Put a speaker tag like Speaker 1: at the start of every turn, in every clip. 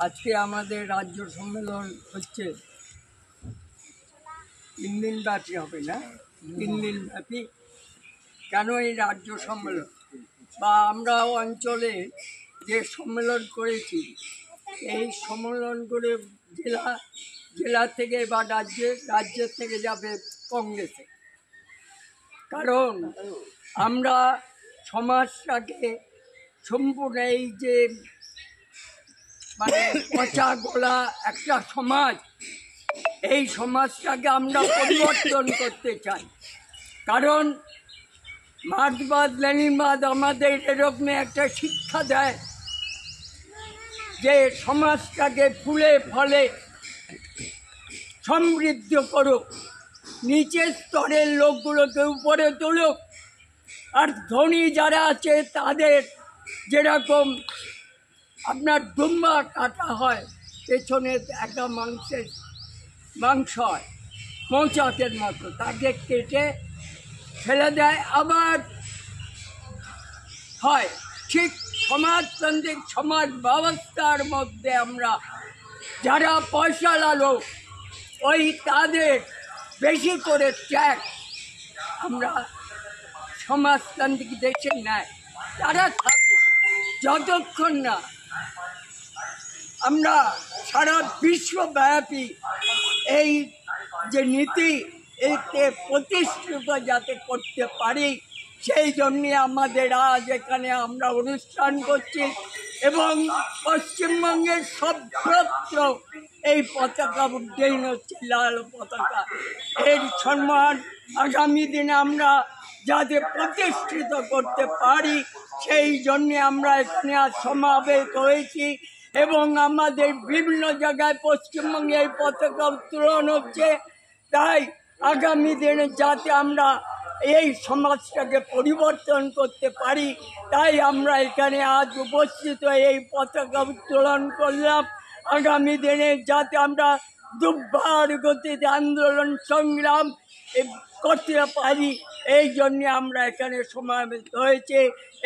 Speaker 1: আজকে আমাদের রাজ্য সম্মেলন হচ্ছে 3 দিন ব্যাপী হবে না 3 দিন ব্যাপী। কেন এই রাজ্য সম্মেলন বা আমরা অঞ্চলে যে সম্মেলন করেছি, এই সম্মেলন করে জেলা থেকে বা রাজ্যের থেকে যাবে কংগ্রেসে। কারণ আমরা সমাজটাকে সম্পূর্ণ এই যে মানে পচা গোলা একটা সমাজ, এই সমাজটাকে আমরা পরিবর্তন করতে চাই। কারণ মার্ক্সবাদ লেনিনবাদ আমাদের এরকম একটা শিক্ষা দেয় যে সমাজটাকে ফুলে ফলে সমৃদ্ধ করুক, নিচের স্তরের লোকগুলোকে উপরে তুলুক, আর ধনী যারা আছে তাদের যেরকম আপনার দুম্বা কাটা হয়, পেছনে একটা মাংস হয় মৌচাকের মতো, তাকে কেটে ফেলে দেয় আবার হয়। ঠিক সমাজতান্ত্রিক সমাজ ব্যবস্থার মধ্যে আমরা যারা পয়সাওয়ালা লোক, ওই তাদের বেশি করে ট্যাক্স আমরা সমাজতান্ত্রিক দেশে নেয় তারা থাকে, যতক্ষণ না আমরা সারা বিশ্বব্যাপী এই যে নীতি এতে প্রতিষ্ঠিত যাতে করতে পারি, সেই জন্যে আমাদের আজ এখানে আমরা অনুষ্ঠান করছি। এবং পশ্চিমবঙ্গের সর্বত্র এই পতাকা উড্ডয়ন হচ্ছে, লাল পতাকা। এর সম্মান আগামী দিনে আমরা যাতে প্রতিষ্ঠিত করতে পারি, সেই জন্যে আমরা এখানে আজ সমাবেত হয়েছি। এবং আমাদের বিভিন্ন জায়গায় পশ্চিমবঙ্গে এই পতাকা উত্তোলন হচ্ছে। তাই আগামী দিনে যাতে আমরা এই সমাজটাকে পরিবর্তন করতে পারি, তাই আমরা এখানে আজ উপস্থিত হয়ে এই পতাকা উত্তোলন করলাম। আগামী দিনে যাতে আমরা দুর্বার গতিতে আন্দোলন সংগ্রাম করতে পারি, এই জন্যে আমরা এখানে সমাবেত হয়েছে।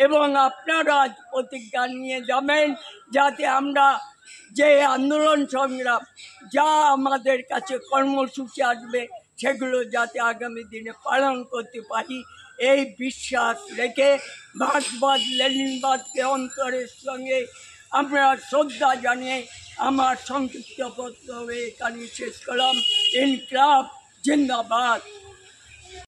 Speaker 1: এবং আপনারা আজ প্রতিজ্ঞা নিয়ে যাবেন যাতে আমরা যে আন্দোলন সংগ্রাম যা আমাদের কাছে কর্মসূচি আসবে, সেগুলো যাতে আগামী দিনে পালন করতে পারি, এই বিশ্বাস রেখে মার্ক্সবাদ লেনিনবাদকে অন্তরের সঙ্গে আমরা শ্রদ্ধা জানিয়ে আমার সংক্ষিপ্ত বক্তব্য এখানে শেষ করলাম। ইনকলাব জিন্দাবাদ।